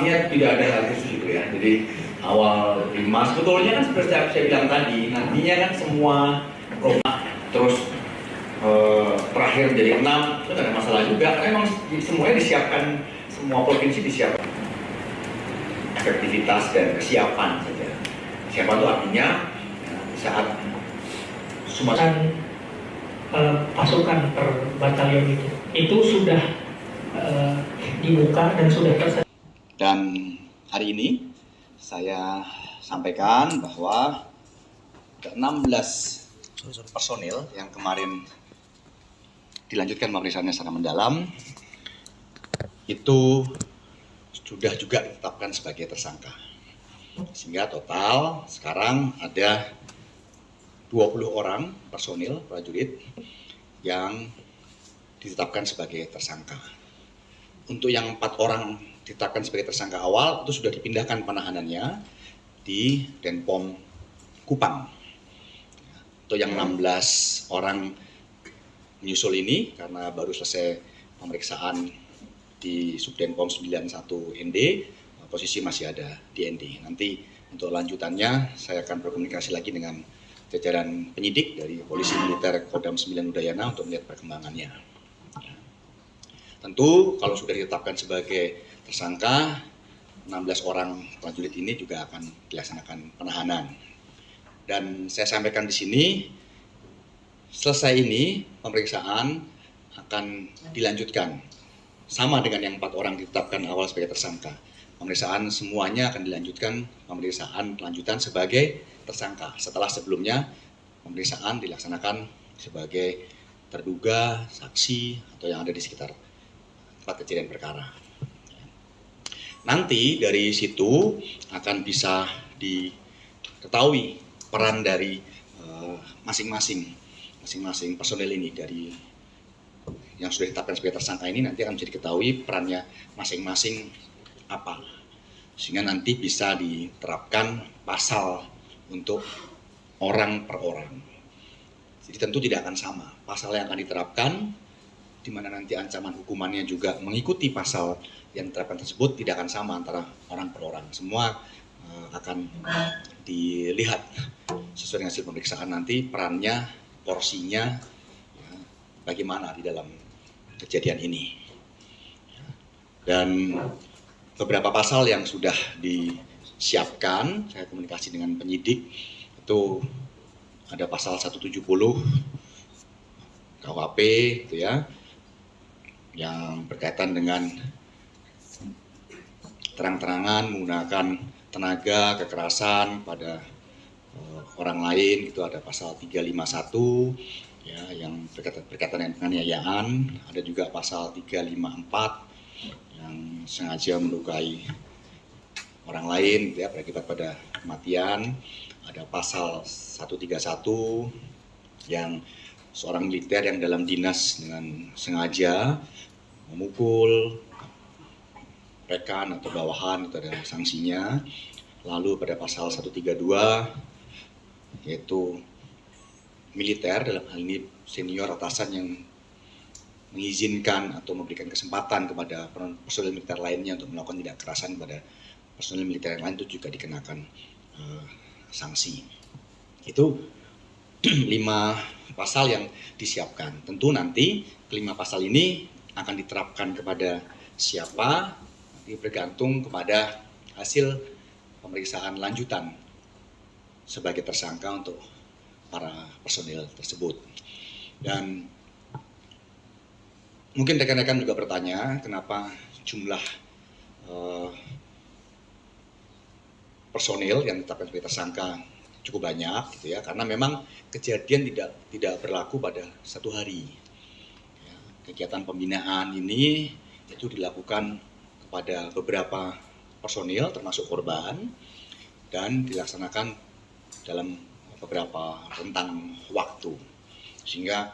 artinya tidak ada hal khusus gitu ya. Jadi awal 5 sebetulnya kan seperti saya bilang tadi, nantinya kan semua program terus terakhir menjadi 6 itu tidak ada masalah juga. Karena memang semuanya disiapkan, semua provinsi disiapkan efektivitas dan kesiapan saja. Kesiapan itu artinya ya, saat Sumatera pasukan per batalion itu sudah dibuka dan sudah tersedia. Dan hari ini saya sampaikan bahwa 16 personil yang kemarin dilanjutkan pemeriksaannya secara mendalam itu sudah juga ditetapkan sebagai tersangka. Sehingga total sekarang ada 20 orang personil prajurit yang ditetapkan sebagai tersangka. Untuk yang 4 orang ditetapkan sebagai tersangka awal itu sudah dipindahkan penahanannya di Denpom Kupang. Untuk yang 16 orang menyusul ini karena baru selesai pemeriksaan di Subdenpom 91 ND, posisi masih ada di ND. Nanti untuk lanjutannya saya akan berkomunikasi lagi dengan jajaran penyidik dari Polisi Militer Kodam 9 Udayana untuk melihat perkembangannya. Tentu kalau sudah ditetapkan sebagai tersangka, 16 orang prajurit ini juga akan dilaksanakan penahanan. Dan saya sampaikan di sini, selesai ini pemeriksaan akan dilanjutkan. Sama dengan yang 4 orang ditetapkan awal sebagai tersangka. Pemeriksaan semuanya akan dilanjutkan, pemeriksaan lanjutan sebagai tersangka. Setelah sebelumnya pemeriksaan dilaksanakan sebagai terduga, saksi, atau yang ada di sekitar tempat kejadian perkara. Nanti dari situ akan bisa diketahui peran dari masing-masing personel ini, dari yang sudah ditetapkan sebagai tersangka ini nanti akan bisa diketahui perannya masing-masing apa, sehingga nanti bisa diterapkan pasal untuk orang per orang. Jadi tentu tidak akan sama pasal yang akan diterapkan, di mana nanti ancaman hukumannya juga mengikuti pasal yang diterapkan tersebut tidak akan sama antara orang per orang. Semua akan dilihat sesuai dengan hasil pemeriksaan nanti perannya, porsinya, ya, bagaimana di dalam kejadian ini. Dan beberapa pasal yang sudah disiapkan, saya komunikasi dengan penyidik, itu ada pasal 170 KUHP gitu ya, yang berkaitan dengan terang-terangan menggunakan tenaga kekerasan pada orang lain, itu ada pasal 351 ya, yang berkaitan dengan penganiayaan. Ada juga pasal 354 yang sengaja melukai orang lain gitu ya, berakibat pada kematian. Ada pasal 131 yang seorang militer yang dalam dinas dengan sengaja memukul rekan atau bawahan, itu ada sanksinya. Lalu pada pasal 132 yaitu militer, dalam hal ini senior atasan yang mengizinkan atau memberikan kesempatan kepada personel militer lainnya untuk melakukan tindak kekerasan kepada personel militer yang lain, itu juga dikenakan sanksi. Itu 5 pasal yang disiapkan. Tentu nanti kelima pasal ini akan diterapkan kepada siapa, nanti bergantung kepada hasil pemeriksaan lanjutan sebagai tersangka untuk para personil tersebut. Dan mungkin rekan-rekan juga bertanya kenapa jumlah personil yang ditetapkan sebagai tersangka cukup banyak gitu ya, karena memang kejadian tidak berlaku pada satu hari. Ya, kegiatan pembinaan ini itu dilakukan kepada beberapa personil termasuk korban dan dilaksanakan dalam beberapa rentang waktu, sehingga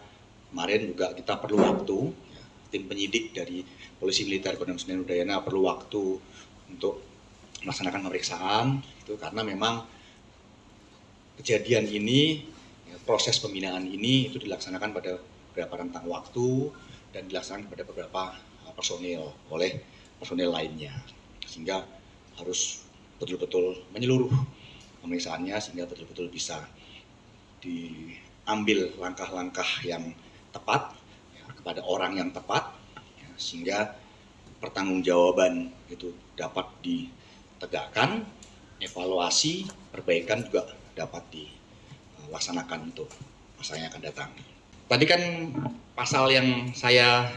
kemarin juga kita perlu waktu, ya, tim penyidik dari Polisi Militer Kodam 9 Udayana perlu waktu untuk melaksanakan pemeriksaan itu, karena memang kejadian ini, ya, proses pembinaan ini itu dilaksanakan pada beberapa rentang waktu dan dilaksanakan pada beberapa personil oleh personil lainnya. sehingga harus betul-betul menyeluruh pemeriksaannya sehingga betul-betul bisa diambil langkah-langkah yang tepat ya, kepada orang yang tepat ya, sehingga pertanggungjawaban itu dapat ditegakkan, evaluasi, perbaikan juga dapat dilaksanakan untuk masa yang akan datang. Tadi kan pasal yang saya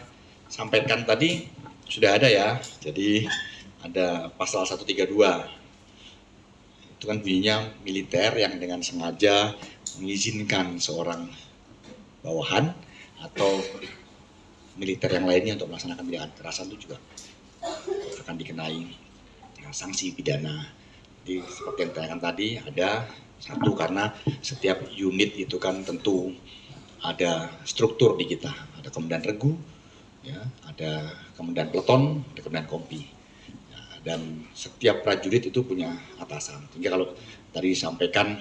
sampaikan tadi sudah ada ya, jadi ada pasal 132. Itu kan bunyinya militer yang dengan sengaja mengizinkan seorang bawahan atau militer yang lainnya untuk melaksanakan tindakan kekerasan itu juga akan dikenai sanksi pidana. Jadi seperti yang ditanyakan tadi, ada satu karena setiap unit itu kan tentu ada struktur di kita, ada komandan regu, ya, ada komandan peleton, ada komandan kompi, ya, dan setiap prajurit itu punya atasan. Sehingga kalau tadi disampaikan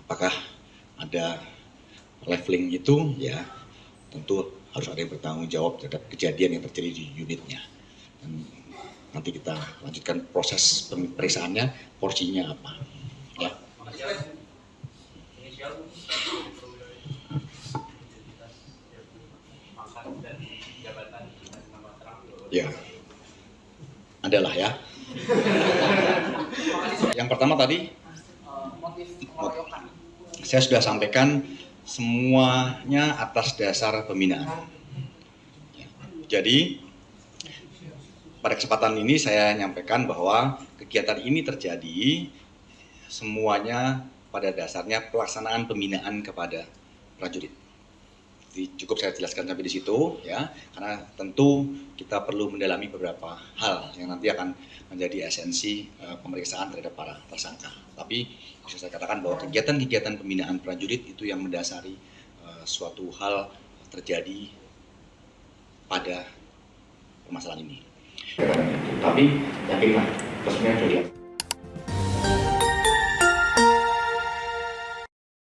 apakah ada leveling itu, ya tentu harus ada yang bertanggung jawab terhadap kejadian yang terjadi di unitnya. Dan nanti kita lanjutkan proses pemeriksaannya, porsinya apa. Ya. Ya, adalah ya. Yang pertama tadi, saya sudah sampaikan semuanya atas dasar pembinaan. Ya. Jadi pada kesempatan ini saya nyampaikan bahwa kegiatan ini terjadi semuanya pada dasarnya pelaksanaan pembinaan kepada prajurit. Jadi cukup saya jelaskan sampai di situ ya, karena tentu kita perlu mendalami beberapa hal yang nanti akan menjadi esensi pemeriksaan terhadap para tersangka. Tapi bisa saya katakan bahwa kegiatan-kegiatan pembinaan prajurit itu yang mendasari suatu hal terjadi pada permasalahan ini. Tapi yakinlah resminya sudah